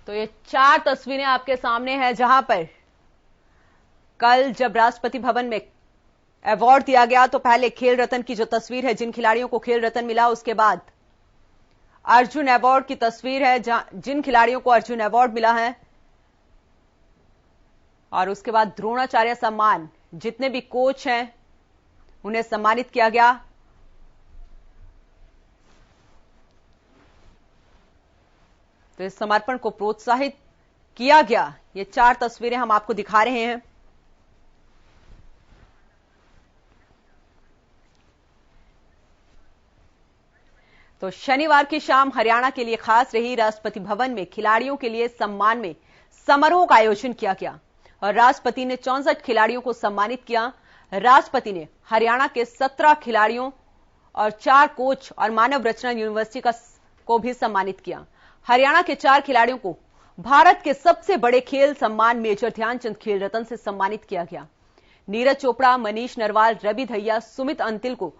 तो ये 4 तस्वीरें आपके सामने हैं, जहां पर कल जब राष्ट्रपति भवन में अवार्ड दिया गया तो पहले खेल रत्न की जो तस्वीर है, जिन खिलाड़ियों को खेल रत्न मिला, उसके बाद अर्जुन अवार्ड की तस्वीर है, जिन खिलाड़ियों को अर्जुन अवार्ड मिला है, और उसके बाद द्रोणाचार्य सम्मान, जितने भी कोच हैं उन्हें सम्मानित किया गया। तो इस समर्पण को प्रोत्साहित किया गया। ये 4 तस्वीरें हम आपको दिखा रहे हैं। तो शनिवार की शाम हरियाणा के लिए खास रही। राष्ट्रपति भवन में खिलाड़ियों के लिए सम्मान में समारोह का आयोजन किया गया और राष्ट्रपति ने 64 खिलाड़ियों को सम्मानित किया। राष्ट्रपति ने हरियाणा के 17 खिलाड़ियों और 4 कोच और मानव रचना यूनिवर्सिटी को भी सम्मानित किया। हरियाणा के 4 खिलाड़ियों को भारत के सबसे बड़े खेल सम्मान मेजर ध्यानचंद खेल रत्न से सम्मानित किया गया। नीरज चोपड़ा, मनीष नरवाल, रवि दहिया, सुमित अंतिल को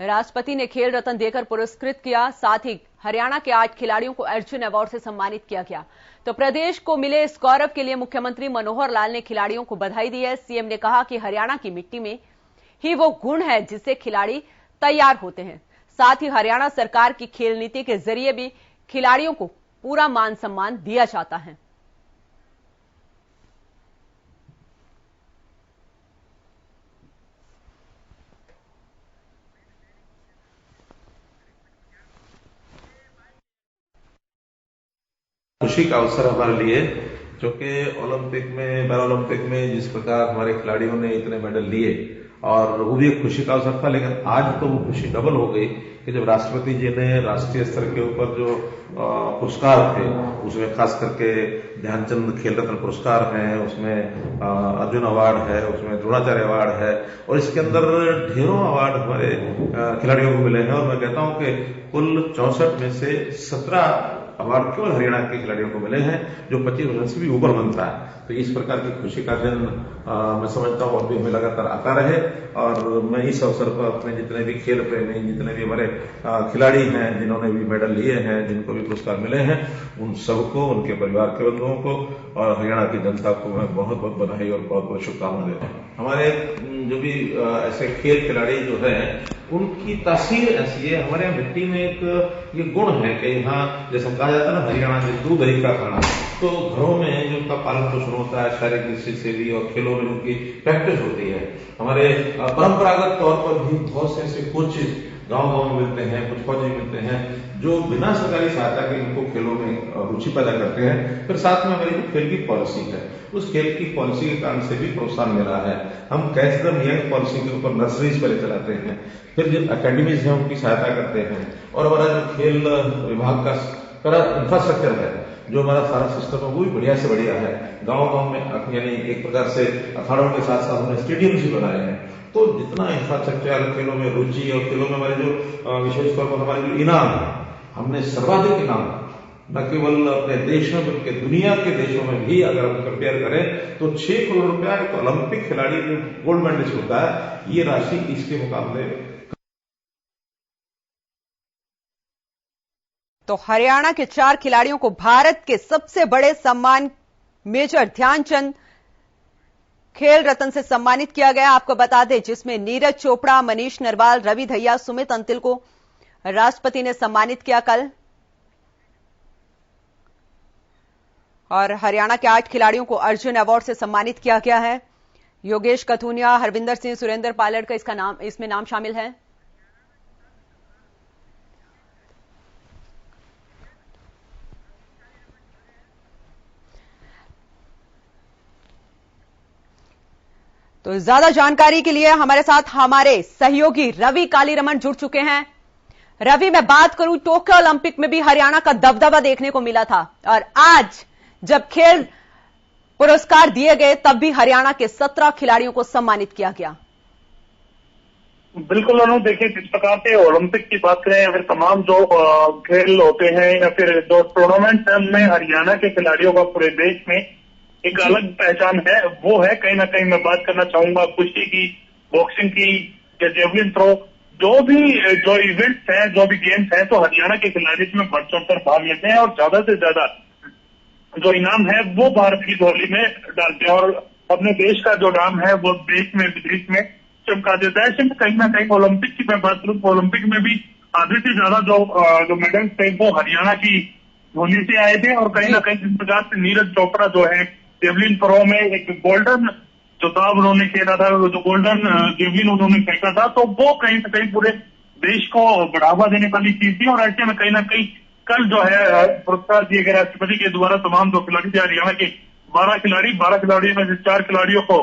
राष्ट्रपति ने खेल रत्न देकर पुरस्कृत किया। साथ ही हरियाणा के 8 खिलाड़ियों को अर्जुन अवार्ड से सम्मानित किया गया। तो प्रदेश को मिले इस गौरव के लिए मुख्यमंत्री मनोहर लाल ने खिलाड़ियों को बधाई दी है। सीएम ने कहा कि हरियाणा की मिट्टी में ही वो गुण है जिससे खिलाड़ी तैयार होते हैं। साथ ही हरियाणा सरकार की खेल नीति के जरिए भी खिलाड़ियों को पूरा मान सम्मान दिया जाता है। खुशी का अवसर हमारे लिए, जो कि ओलंपिक में, पैरा ओलंपिक में जिस प्रकार हमारे खिलाड़ियों ने इतने मेडल लिए, और वो भी एक खुशी का अवसर था। लेकिन आज तो वो खुशी डबल हो गई कि जब राष्ट्रपति जी ने राष्ट्रीय स्तर के ऊपर जो पुरस्कार थे, उसमें खास करके ध्यानचंद खेल रत्न पुरस्कार है, उसमें अर्जुन अवार्ड है, उसमें द्रोणाचार्य अवार्ड है, और इसके अंदर ढेरों अवार्ड हमारे खिलाड़ियों को मिले हैं। और मैं कहता हूं कि कुल 64 में से 17 अवार्ड केवल हरियाणा के खिलाड़ियों को मिले हैं, जो 25 वर्ष से भी ऊपर बनता है। तो इस प्रकार की खुशी का दिन मैं समझता हूं और भी हमें लगातार आता रहे। और मैं इस अवसर पर अपने जितने भी खेल प्रेमी, जितने भी हमारे खिलाड़ी हैं, जिन्होंने भी मेडल लिए हैं, जिनको भी पुरस्कार मिले हैं, उन सबको, उनके परिवार के बंधुओं को और हरियाणा की जनता को मैं बहुत बहुत बधाई और बहुत बहुत शुभकामनाएं देता हूँ। हमारे जो भी ऐसे खेल खिलाड़ी जो है, उनकी तासीर ऐसी है। हमारे यहाँ मिट्टी में एक ये गुण है कि यहाँ जैसे कहा जाता है ना, हरियाणा में दूध दही का खाना, तो घरों में जो उनका पालन पोषण होता है शारीरिक दृष्टि से भी, और खेलों में उनकी प्रैक्टिस होती है। हमारे परंपरागत तौर पर भी बहुत से ऐसे कोच गांव में मिलते हैं, कुछ फौजी मिलते हैं, जो बिना सरकारी सहायता के इनको खेलों में रुचि पैदा करते हैं। फिर साथ में हमारी जो खेल की पॉलिसी है, उस खेल की पॉलिसी के कारण से भी प्रोत्साहन मिला है। हम कैच द यंग पॉलिसी के ऊपर नर्सरीज पहले चलाते हैं, फिर जो अकेडमीज है उनकी सहायता करते हैं, और हमारा जो खेल विभाग का इंफ्रास्ट्रक्चर है, जो हमारा सारा सिस्टम है, वो भी बढ़िया से बढ़िया है। गांव में यानी एक प्रकार से अखाड़ों के साथ साथ हमने स्टेडियम भी बनाए हैं। तो जितना इंफ्रास्ट्रक्चर, खेलों में रुचि और खेलों में हमारे जो विशेष तौर पर हमारे जो इनाम है, हमने सर्वाधिक इनाम न केवल अपने देश में बल्कि दुनिया के देशों में भी अगर हम कंपेयर करें तो 6 करोड़ रुपया एक ओलंपिक खिलाड़ी जो गोल्ड मेडलिस्ट होता है, ये राशि इसके मुकाबले। तो हरियाणा के 4 खिलाड़ियों को भारत के सबसे बड़े सम्मान मेजर ध्यानचंद खेल रत्न से सम्मानित किया गया। आपको बता दें, जिसमें नीरज चोपड़ा, मनीष नरवाल, रवि दहिया, सुमित अंतिल को राष्ट्रपति ने सम्मानित किया कल। और हरियाणा के 8 खिलाड़ियों को अर्जुन अवार्ड से सम्मानित किया गया है। योगेश कथुनिया, हरविंदर सिंह, सुरेंद्र पालड़ का इसमें नाम शामिल है। तो ज्यादा जानकारी के लिए हमारे साथ हमारे सहयोगी रवि कालीरमण जुड़ चुके हैं। रवि, मैं बात करूं, टोक्यो ओलंपिक में भी हरियाणा का दबदबा देखने को मिला था, और आज जब खेल पुरस्कार दिए गए तब भी हरियाणा के 17 खिलाड़ियों को सम्मानित किया गया। बिल्कुल अनु, देखिए जिस प्रकार से ओलंपिक की बात करें या फिर तमाम जो खेल होते हैं या फिर जो टूर्नामेंट है, उनमें हरियाणा के खिलाड़ियों का पूरे देश में एक अलग पहचान है। वो है कहीं ना कहीं मैं बात करना चाहूंगा कुश्ती की, बॉक्सिंग की या जेवलिन थ्रो, जो इवेंट्स हैं, जो भी गेम्स हैं, तो हरियाणा के खिलाड़ी इसमें बढ़ चढ़कर भाग लेते हैं और ज्यादा से ज्यादा जो इनाम है वो भारत की झोली में डालते हैं और अपने देश का जो नाम है वो देश में विदेश में चमका देता है। ऐसे में कहीं ना कहीं ओलंपिक की मैं बात करूँ तो ओलंपिक में भी आधे से ज्यादा जो मेडल्स थे वो हरियाणा की झोली से आए थे और कहीं ना कहीं जिस प्रकार से नीरज चोपड़ा जो है जेवलिन थ्रो में एक गोल्डन जो दाव उन्होंने खेला था, जो गोल्डन जेवलिन उन्होंने फेंका था, तो वो कहीं ना कहीं पूरे देश को बढ़ावा देने वाली चीज थी। और ऐसे में कहीं ना कहीं कल जो है पुरस्कार दिए गए राष्ट्रपति के द्वारा तमाम जो खिलाड़ी थे हरियाणा के 12 खिलाड़ियों में से 4 खिलाड़ियों को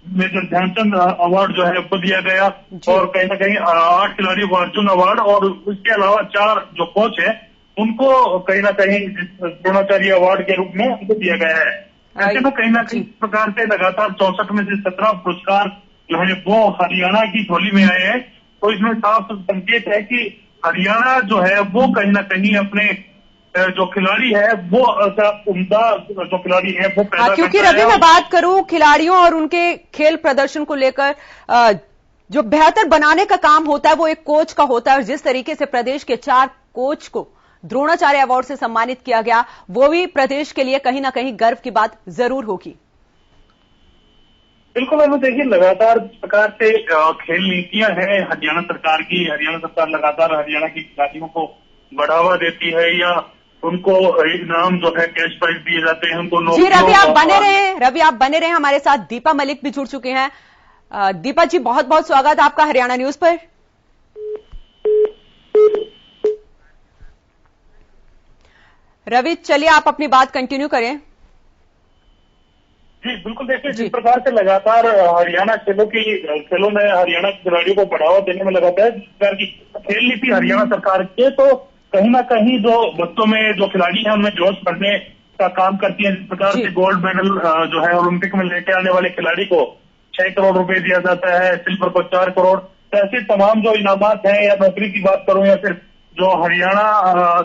मेजर ध्यानचंद अवार्ड जो है वो दिया गया और कहीं ना कहीं 8 खिलाड़ियों को अर्जुन अवार्ड और उसके अलावा 4 जो कोच है उनको कहीं ना कहीं द्रोणाचार्य अवार्ड के रूप में उनको दिया गया है। ऐसे में कहीं ना कहीं इस प्रकार से लगातार 64 में से 17 पुरस्कार जो है वो हरियाणा की झोली में आए हैं। तो इसमें साफ संकेत है कि हरियाणा जो है वो कहीं ना कहीं अपने जो खिलाड़ी है वो उम्दा जो खिलाड़ी है वो पैदा क्योंकि रवि मैं बात करूं खिलाड़ियों और उनके खेल प्रदर्शन को लेकर जो बेहतर बनाने का काम होता है वो एक कोच का होता है और जिस तरीके से प्रदेश के 4 कोच को द्रोणाचार्य अवार्ड से सम्मानित किया गया वो भी प्रदेश के लिए कहीं ना कहीं गर्व की बात जरूर होगी। बिल्कुल, हमें देखिए लगातार प्रकार से खेल नीतियां हैं हरियाणा सरकार की। हरियाणा सरकार लगातार हरियाणा की खिलाड़ियों को बढ़ावा देती है या उनको इनाम जो है कैश प्राइज दिए जाते हैं उनको। जी रवि आप बने रहे हमारे साथ दीपा मलिक भी जुड़ चुके हैं। दीपा जी बहुत बहुत स्वागत आपका हरियाणा न्यूज पर। रवि चलिए आप अपनी बात कंटिन्यू करें। जी बिल्कुल, देखिए जिस प्रकार से लगातार हरियाणा खेलों में हरियाणा के खिलाड़ियों को बढ़ावा देने में लगातार जिस प्रकार की खेल नीति हरियाणा सरकार के, तो कहीं ना कहीं जो बच्चों में जो खिलाड़ी हैं उनमें जोश भरने का काम करती है। जिस प्रकार से गोल्ड मेडल जो है ओलंपिक में लेके आने वाले खिलाड़ी को 6 करोड़ रुपए दिया जाता है, सिल्वर को 4 करोड़। तो ऐसे तमाम जो इनामात हैं या नौकरी की बात करूं या फिर जो हरियाणा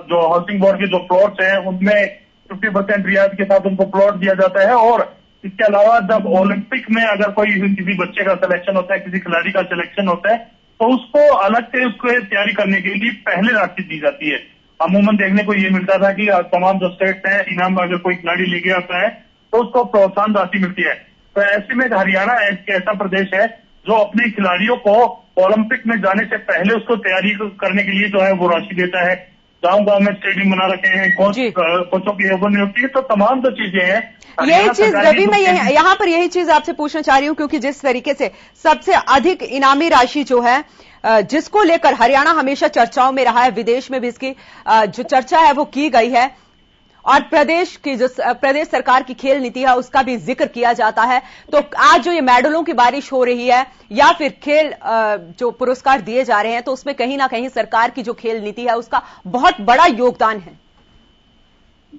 जो हाउसिंग बोर्ड के जो प्लॉट्स हैं उनमें 50% रियायत के साथ उनको प्लॉट दिया जाता है। और इसके अलावा जब ओलंपिक में अगर कोई किसी बच्चे का सिलेक्शन होता है, किसी खिलाड़ी का सिलेक्शन होता है, तो उसको अलग से उसको तैयारी करने के लिए पहले राशि दी जाती है। अमूमन देखने को ये मिलता था कि तमाम जो स्टेट है इनाम अगर कोई खिलाड़ी लेके आता है तो उसको प्रोत्साहन राशि मिलती है। तो ऐसे में हरियाणा एक ऐसा प्रदेश है जो अपने खिलाड़ियों को ओलंपिक में जाने से पहले उसको तैयारी करने के लिए जो है वो राशि देता है। गांव में स्टेडियम बना रखे हैं, कोचों की नियुक्ति है, तो तमाम जो चीजें हैं। यही चीज रवि मैं यहाँ पर यही चीज आपसे पूछना चाह रही हूँ क्योंकि जिस तरीके से सबसे अधिक इनामी राशि जो है जिसको लेकर हरियाणा हमेशा चर्चाओं में रहा है, विदेश में भी इसकी जो चर्चा है वो की गई है और प्रदेश की जो प्रदेश सरकार की खेल नीति है उसका भी जिक्र किया जाता है। तो आज जो ये मेडलों की बारिश हो रही है या फिर खेल जो पुरस्कार दिए जा रहे हैं तो उसमें कहीं ना कहीं सरकार की जो खेल नीति है उसका बहुत बड़ा योगदान है।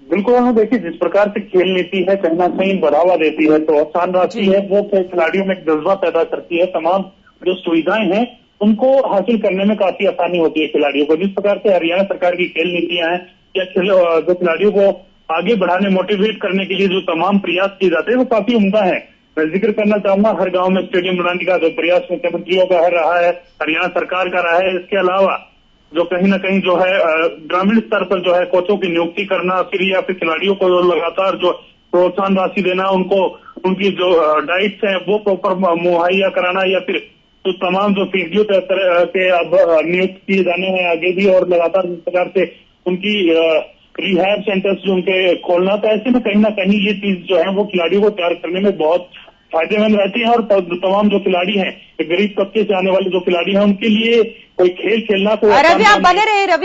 बिल्कुल, हम देखिए जिस प्रकार से खेल नीति है कहीं ना कहीं बढ़ावा देती है, प्रोत्साहन राशि है वो खिलाड़ियों में एक जज्बा पैदा करती है। तमाम जो सुविधाएं हैं उनको हासिल करने में काफी आसानी होती है खिलाड़ियों को। जिस प्रकार से हरियाणा सरकार की खेल नीतियां हैं या जो खिलाड़ियों को आगे बढ़ाने मोटिवेट करने के लिए जो तमाम प्रयास किए जाते हैं वो काफी उम्दा है। मैं जिक्र करना चाहूंगा हर गांव में स्टेडियम बनाने का जो प्रयास मुख्यमंत्रियों का रहा है, हरियाणा सरकार का रहा है। इसके अलावा जो कहीं ना कहीं जो है ग्रामीण स्तर पर जो है कोचों की नियुक्ति करना, फिर या फिर खिलाड़ियों को लगातार जो प्रोत्साहन राशि देना, उनको उनकी जो डाइट्स हैं वो प्रॉपर मुहैया कराना या फिर तो तमाम जो फिजियो के अब नियुक्त किए जाने हैं आगे भी और लगातार इस प्रकार से उनकी रिहैब सेंटर्स जो उनके खोलना। तो ऐसे में कहीं ना कहीं ये चीज जो है वो खिलाड़ियों को तैयार करने में बहुत फायदेमंद रहती है। और तमाम जो खिलाड़ी हैं गरीब तबके से आने वाले जो खिलाड़ी हैं उनके लिए कोई खेल खेलना तो रवि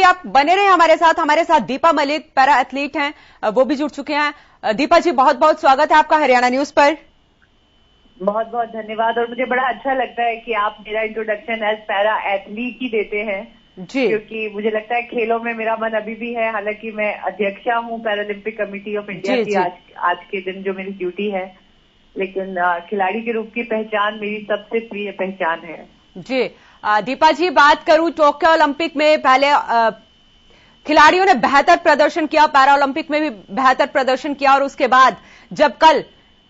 आप बने रहे हमारे साथ दीपा मलिक पैरा एथलीट हैं वो भी जुड़ चुके हैं। दीपा जी बहुत बहुत स्वागत है आपका हरियाणा न्यूज पर। बहुत बहुत धन्यवाद और मुझे बड़ा अच्छा लगता है कि आप मेरा इंट्रोडक्शन एज पैरा एथलीट ही देते हैं जी, क्योंकि मुझे लगता है खेलों में मेरा मन अभी भी है। हालांकि मैं अध्यक्षा हूँ पैरालंपिक कमेटी ऑफ इंडिया की आज के दिन जो मेरी ड्यूटी है, लेकिन खिलाड़ी के रूप की पहचान मेरी सबसे प्रिय पहचान है। जी दीपा जी बात करूं टोक्यो ओलंपिक में पहले खिलाड़ियों ने बेहतर प्रदर्शन किया, पैरा ओलंपिक में भी बेहतर प्रदर्शन किया और उसके बाद जब कल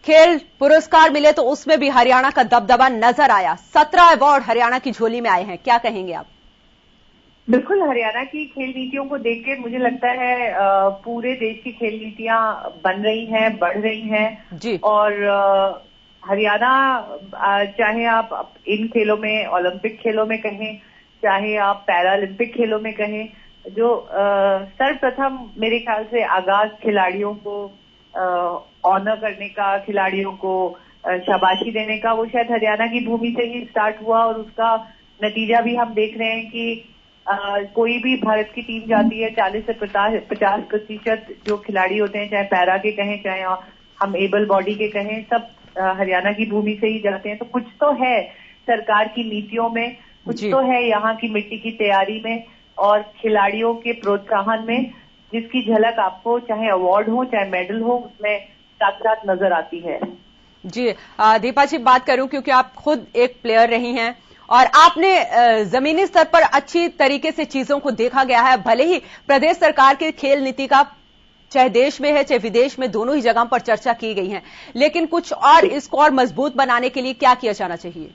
खेल पुरस्कार मिले तो उसमें भी हरियाणा का दबदबा नजर आया। 17 अवार्ड हरियाणा की झोली में आए हैं, क्या कहेंगे आप? बिल्कुल, हरियाणा की खेल नीतियों को देख के मुझे लगता है पूरे देश की खेल नीतियां बन रही हैं, बढ़ रही हैं जी। और हरियाणा चाहे आप इन खेलों में, ओलंपिक खेलों में कहें, चाहे आप पैरालंपिक खेलों में कहें, जो सर्वप्रथम मेरे ख्याल से आगाज खिलाड़ियों को ऑनर करने का, खिलाड़ियों को शाबाशी देने का, वो शायद हरियाणा की भूमि से ही स्टार्ट हुआ और उसका नतीजा भी हम देख रहे हैं कि कोई भी भारत की टीम जाती है 40 से 50% जो खिलाड़ी होते हैं, चाहे पैरा के कहें, चाहे हम एबल बॉडी के कहें, सब हरियाणा की भूमि से ही जाते हैं। तो कुछ तो है सरकार की नीतियों में, कुछ तो है यहाँ की मिट्टी की तैयारी में और खिलाड़ियों के प्रोत्साहन में, जिसकी झलक आपको चाहे अवार्ड हो चाहे मेडल हो उसमें साथ साथ नजर आती है। जी दीपा जी, बात करूं क्योंकि आप खुद एक प्लेयर रही हैं और आपने जमीनी स्तर पर अच्छी तरीके से चीजों को देखा गया है। भले ही प्रदेश सरकार की खेल नीति का चाहे देश में है चाहे विदेश में, दोनों ही जगह पर चर्चा की गई है, लेकिन कुछ और इसको और मजबूत बनाने के लिए क्या किया जाना चाहिए?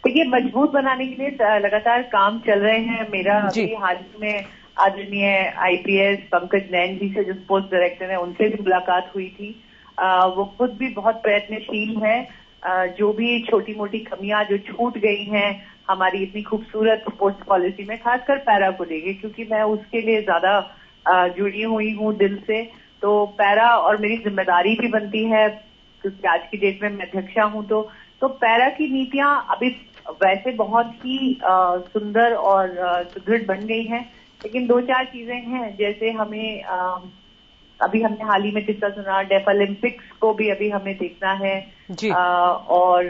देखिए, मजबूत बनाने के लिए लगातार काम चल रहे हैं। मेरा अभी हाल ही में आदरणीय IPS पंकज नैन जी से, जो स्पोर्ट्स डायरेक्टर है, उनसे भी मुलाकात हुई थी। वो खुद भी बहुत प्रयत्नशील हैं। जो भी छोटी मोटी कमियां जो छूट गई हैं हमारी इतनी खूबसूरत स्पोर्ट्स पॉलिसी में, खासकर पैरा को लेके, क्योंकि मैं उसके लिए ज्यादा जुड़ी हुई हूँ दिल से, तो पैरा और मेरी जिम्मेदारी भी बनती है क्योंकि आज की डेट में मैं अध्यक्षा हूँ। तो पैरा की नीतियां अभी वैसे बहुत ही सुंदर और सुदृढ़ बन गई हैं, लेकिन 2-4 चीजें हैं, जैसे हमें अभी हमने हाल ही में किस्सा सुना, डेफ ओलंपिक्स को भी अभी हमें देखना है और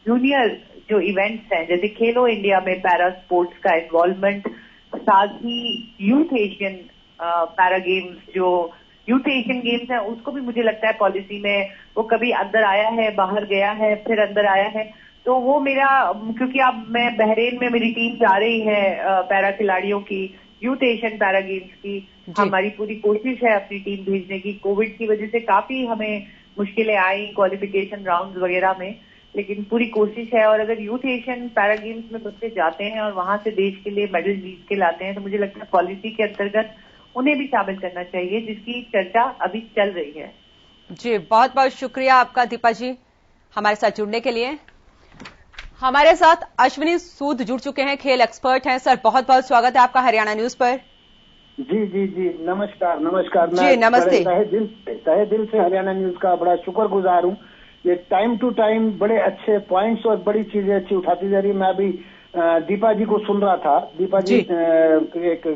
जूनियर जो इवेंट्स हैं जैसे खेलो इंडिया में पैरा स्पोर्ट्स का इन्वॉल्वमेंट, साथ ही यूथ एशियन पैरा गेम्स, जो यूथ एशियन गेम्स है, उसको भी मुझे लगता है पॉलिसी में वो कभी अंदर आया है, बाहर गया है, फिर अंदर आया है। तो वो मेरा, क्योंकि अब मैं बहरीन में मेरी टीम जा रही है पैरा खिलाड़ियों की, यूथ एशियन पैरा गेम्स की, हमारी पूरी कोशिश है अपनी टीम भेजने की। कोविड की वजह से काफी हमें मुश्किलें आई क्वालिफिकेशन राउंड्स वगैरह में, लेकिन पूरी कोशिश है। और अगर यूथ एशियन पैरा गेम्स में बच्चे जाते हैं और वहां से देश के लिए मेडल जीत के लाते हैं, तो मुझे लगता है पॉलिसी के अंतर्गत उन्हें भी शामिल करना चाहिए, जिसकी चर्चा अभी चल रही है। जी, बहुत बहुत शुक्रिया आपका दीपा जी हमारे साथ जुड़ने के लिए। हमारे साथ अश्विनी सूद जुड़ चुके हैं, खेल एक्सपर्ट हैं। सर, बहुत बहुत स्वागत है आपका हरियाणा न्यूज पर। जी जी जी, नमस्कार नमस्कार। जी नमस्ते। तहे दिल से हरियाणा न्यूज का बड़ा शुक्रगुजार हूँ। ये टाइम टू टाइम बड़े अच्छे पॉइंट्स और बड़ी चीजें अच्छी उठाती जा रही है। मैं अभी दीपा जी को सुन रहा था। दीपा जी एक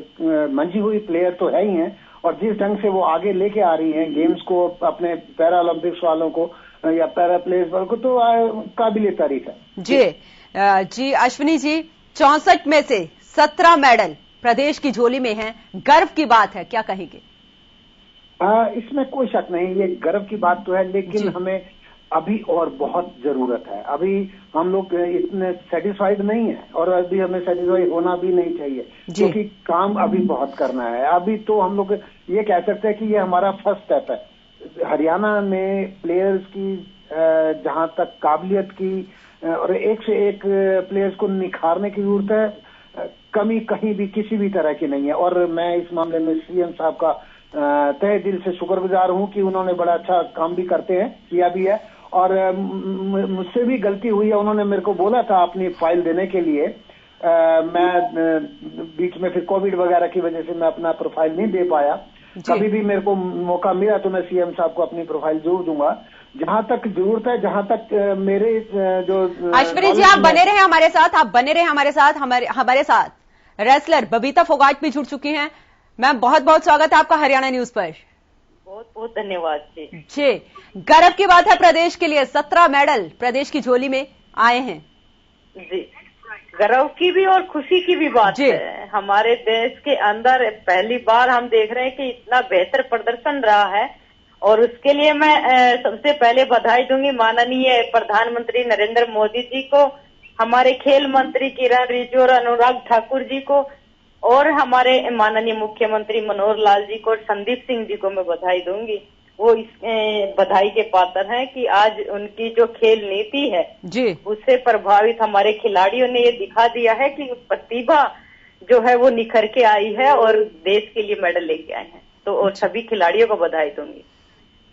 मंजी हुई प्लेयर तो है ही हैं, और जिस ढंग से वो आगे लेके आ रही हैं गेम्स को, अपने पैरा ओलंपिक्स वालों को या पैरा प्लेयर्स वालों को, तो काबिले तारीफ है। जी अश्विनी जी, 64 में से 17 मेडल प्रदेश की झोली में हैं, गर्व की बात है, क्या कहेंगे? इसमें कोई शक नहीं, ये गर्व की बात तो है, लेकिन हमें अभी और बहुत जरूरत है। अभी हम लोग इतने सेटिस्फाइड नहीं है और अभी हमें सेटिस्फाइड होना भी नहीं चाहिए, क्योंकि काम अभी बहुत करना है। अभी तो हम लोग ये कह सकते हैं कि ये हमारा फर्स्ट स्टेप है। हरियाणा में प्लेयर्स की जहां तक काबिलियत की और एक से एक प्लेयर्स को निखारने की जरूरत है, कमी कहीं भी किसी भी तरह की नहीं है। और मैं इस मामले में CM साहब का तहे दिल से शुक्रगुजार हूं कि उन्होंने बड़ा अच्छा काम भी करते हैं, किया भी है। और मुझसे भी गलती हुई है, उन्होंने मेरे को बोला था अपनी फाइल देने के लिए। मैं बीच में फिर कोविड वगैरह की वजह से मैं अपना प्रोफाइल नहीं दे पाया। कभी भी मेरे को मौका मिला तो मैं CM साहब को अपनी प्रोफाइल जरूर दूंगा, जहां तक जरूरत है, जहां तक मेरे जो। अश्विनी जी, आप बने रहे हमारे साथ, आप बने रहे हमारे साथ। हमारे साथ रेसलर बबीता फोगाट भी जुड़ चुकी हैं। मैम, बहुत बहुत स्वागत है आपका हरियाणा न्यूज पर। बहुत बहुत धन्यवाद जी। गर्व की बात है प्रदेश के लिए, 17 मेडल प्रदेश की झोली में आए हैं। जी, गर्व की भी और खुशी की भी बात है। हमारे देश के अंदर पहली बार हम देख रहे हैं कि इतना बेहतर प्रदर्शन रहा है, और उसके लिए मैं सबसे पहले बधाई दूंगी माननीय प्रधानमंत्री नरेंद्र मोदी जी को, हमारे खेल मंत्री किरण रिजिजू और अनुराग ठाकुर जी को, और हमारे माननीय मुख्यमंत्री मनोहर लाल जी को और संदीप सिंह जी को मैं बधाई दूंगी। वो इस बधाई के पात्र हैं कि आज उनकी जो खेल नीति है जी, उससे प्रभावित हमारे खिलाड़ियों ने ये दिखा दिया है कि प्रतिभा जो है वो निखर के आई है और देश के लिए मेडल लेके आए हैं। तो और सभी खिलाड़ियों को बधाई दूंगी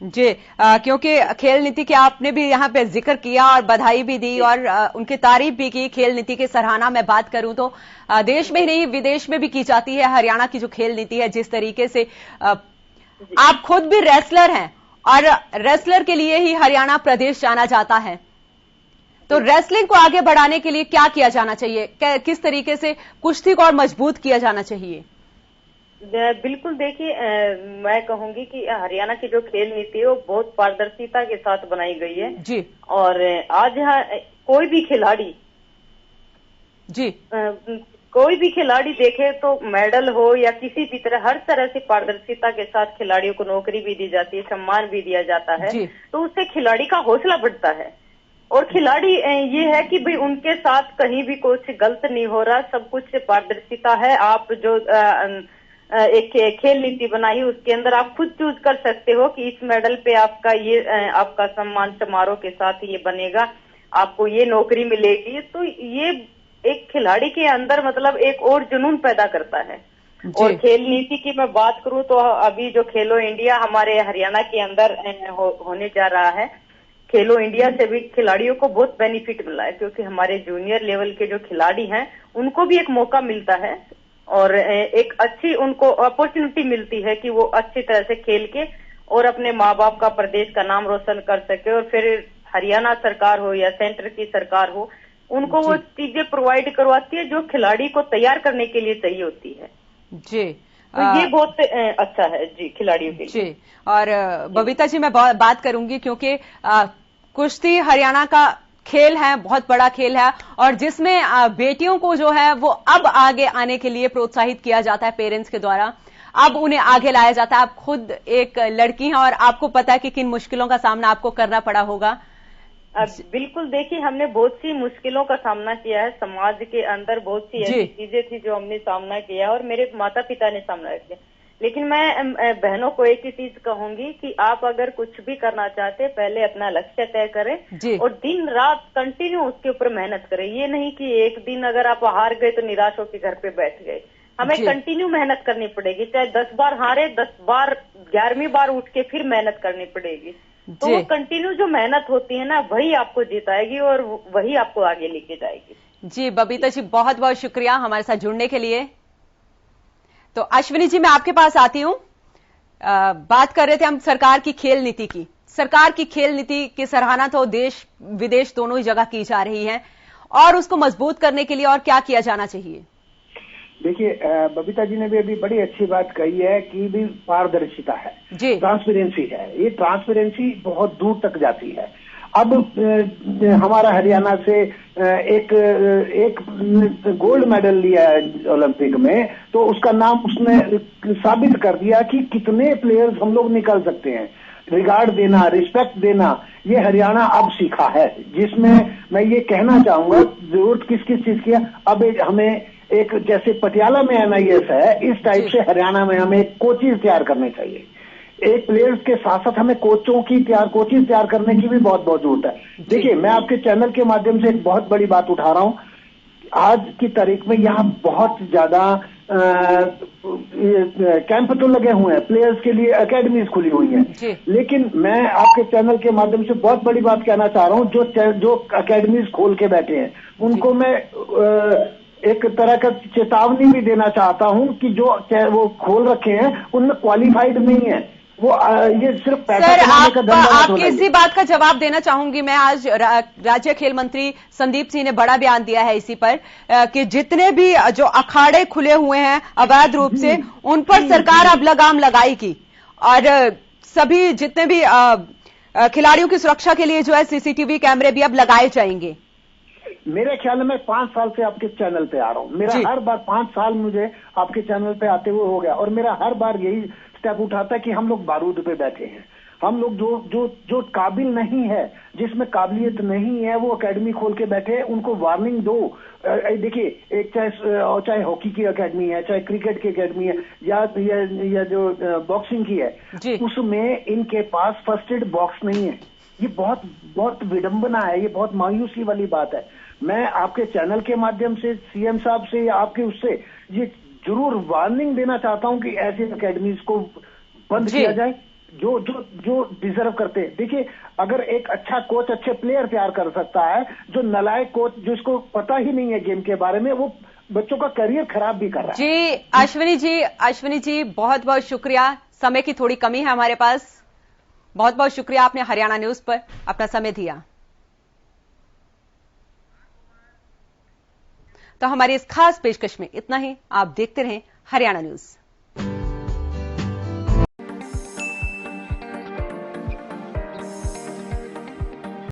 जी। क्योंकि खेल नीति के आपने भी यहाँ पे जिक्र किया और बधाई भी दी और उनकी तारीफ भी की। खेल नीति की सराहना मैं बात करूं तो देश में ही नहीं विदेश में भी की जाती है हरियाणा की जो खेल नीति है। जिस तरीके से आप खुद भी रेसलर हैं और रेसलर के लिए ही हरियाणा प्रदेश जाना जाता है, तो रेसलिंग को आगे बढ़ाने के लिए क्या किया जाना चाहिए, किस तरीके से कुश्ती को और मजबूत किया जाना चाहिए? बिल्कुल देखिए, मैं कहूंगी कि हरियाणा की जो खेल नीति है वो बहुत पारदर्शिता के साथ बनाई गई है जी। और आज यहाँ कोई भी खिलाड़ी जी कोई भी खिलाड़ी देखे तो मेडल हो या किसी भी हर तरह से पारदर्शिता के साथ खिलाड़ियों को नौकरी भी दी जाती है, सम्मान भी दिया जाता है, तो उससे खिलाड़ी का हौसला बढ़ता है। और खिलाड़ी ये है कि भाई उनके साथ कहीं भी कुछ गलत नहीं हो रहा, सब कुछ से पारदर्शिता है। आप जो एक खेल नीति बनाई उसके अंदर आप खुद चूज कर सकते हो कि इस मेडल पे आपका ये आपका सम्मान समारोह के साथ ये बनेगा, आपको ये नौकरी मिलेगी। तो ये एक खिलाड़ी के अंदर मतलब एक और जुनून पैदा करता है। और खेल नीति की मैं बात करूं तो अभी जो खेलो इंडिया हमारे हरियाणा के अंदर होने जा रहा है, खेलो इंडिया से भी खिलाड़ियों को बहुत बेनिफिट मिला है, क्योंकि हमारे जूनियर लेवल के जो खिलाड़ी हैं उनको भी एक मौका मिलता है और एक अच्छी उनको अपॉर्चुनिटी मिलती है कि वो अच्छी तरह से खेल के और अपने माँ बाप का, प्रदेश का नाम रोशन कर सके। और फिर हरियाणा सरकार हो या सेंटर की सरकार हो, उनको वो चीजें प्रोवाइड करवाती है जो खिलाड़ी को तैयार करने के लिए चाहिए होती है जी। तो ये बहुत अच्छा है जी खिलाड़ियों के लिए। जी। और बबीता जी मैं बात करूंगी क्योंकि कुश्ती हरियाणा का खेल है, बहुत बड़ा खेल है और जिसमें बेटियों को जो है वो अब आगे आने के लिए प्रोत्साहित किया जाता है पेरेंट्स के द्वारा, अब उन्हें आगे लाया जाता है। आप खुद एक लड़की हैं और आपको पता है कि किन मुश्किलों का सामना आपको करना पड़ा होगा। बिल्कुल देखिए, हमने बहुत सी मुश्किलों का सामना किया है, समाज के अंदर बहुत सी ऐसी चीजें थी जो हमने सामना किया और मेरे माता पिता ने सामना किया। लेकिन मैं बहनों को एक ही चीज कहूंगी कि आप अगर कुछ भी करना चाहते हैं पहले अपना लक्ष्य तय करें और दिन रात कंटिन्यू उसके ऊपर मेहनत करें। ये नहीं कि एक दिन अगर आप हार गए तो निराश होकर घर पे बैठ गए, हमें कंटिन्यू मेहनत करनी पड़ेगी, चाहे 10 बार हारे 10 बार 11वीं बार उठ के फिर मेहनत करनी पड़ेगी। तो वो कंटिन्यू जो मेहनत होती है ना वही आपको जिताएगी और वही आपको आगे लेके जाएगी। जी बबीता जी बहुत बहुत शुक्रिया हमारे साथ जुड़ने के लिए। तो अश्विनी जी मैं आपके पास आती हूं। बात कर रहे थे हम सरकार की खेल नीति की। सरकार की खेल नीति की सराहना तो देश विदेश दोनों ही जगह की जा रही है और उसको मजबूत करने के लिए और क्या किया जाना चाहिए? देखिए बबीता जी ने भी अभी बड़ी अच्छी बात कही है कि भी पारदर्शिता है, ट्रांसपेरेंसी है। ये ट्रांसपेरेंसी बहुत दूर तक जाती है। अब हमारा हरियाणा से एक गोल्ड मेडल लिया है ओलंपिक में, तो उसका नाम उसने साबित कर दिया कि कितने प्लेयर्स हम लोग निकल सकते हैं। रिगार्ड देना, रिस्पेक्ट देना, ये हरियाणा अब सीखा है, जिसमें मैं ये कहना चाहूंगा जरूरत किस किस चीज की है। अब हमें एक जैसे पटियाला में MIS है, इस टाइप से हरियाणा में हमें कोचेज तैयार करने चाहिए। एक प्लेयर्स के साथ साथ हमें कोचेज तैयार करने की भी बहुत बहुत जरूरत है। देखिए मैं आपके चैनल के माध्यम से एक बहुत बड़ी बात उठा रहा हूं। आज की तारीख में यहाँ बहुत ज्यादा कैंप तो लगे हुए हैं, प्लेयर्स के लिए एकेडमीज खुली हुई हैं, लेकिन मैं आपके चैनल के माध्यम से बहुत बड़ी बात कहना चाह रहा हूं। जो एकेडमीज खोल के बैठे हैं उनको मैं एक तरह का चेतावनी भी देना चाहता हूं कि जो वो खोल रखे हैं उनमें क्वालिफाइड नहीं है, वो ये सिर्फ पैसा कमाने का धंधा। आपकी इसी बात का जवाब देना चाहूंगी मैं। आज राज्य खेल मंत्री संदीप सिंह ने बड़ा बयान दिया है इसी पर कि जितने भी जो अखाड़े खुले हुए हैं अवैध रूप से उन पर सरकार अब लगाम लगाएगी और सभी जितने भी खिलाड़ियों की सुरक्षा के लिए जो है CCTV कैमरे भी अब लगाए जाएंगे। मेरे ख्याल में 5 साल से आपके चैनल पे आ रहा हूँ, मेरा हर बार 5 साल मुझे आपके चैनल पे आते हुए हो गया और मेरा हर बार यही स्टेप उठाता है कि हम लोग बारूद पे बैठे हैं। हम लोग जो काबिल नहीं है, जिसमें काबिलियत नहीं है, वो एकेडमी खोल के बैठे हैं, उनको वार्निंग दो। देखिए एक चाहे हॉकी की एकेडमी है, चाहे क्रिकेट की एकेडमी है या जो बॉक्सिंग की है, उसमें इनके पास फर्स्ट एड बॉक्स नहीं है। ये बहुत विडंबना है, ये बहुत मायूसी वाली बात है। मैं आपके चैनल के माध्यम से CM साहब से या आपके उससे ये जरूर वार्निंग देना चाहता हूं कि ऐसी अकेडमीज को बंद किया जाए जो जो जो डिजर्व करते हैं। देखिए, अगर एक अच्छा कोच अच्छे प्लेयर तैयार कर सकता है, जो नलायक कोच जिसको पता ही नहीं है गेम के बारे में, वो बच्चों का करियर खराब भी कर रहा है। जी अश्विनी जी बहुत बहुत शुक्रिया। समय की थोड़ी कमी है हमारे पास। बहुत बहुत शुक्रिया, आपने हरियाणा न्यूज पर अपना समय दिया। तो हमारी इस खास पेशकश में इतना ही। आप देखते रहें हरियाणा न्यूज।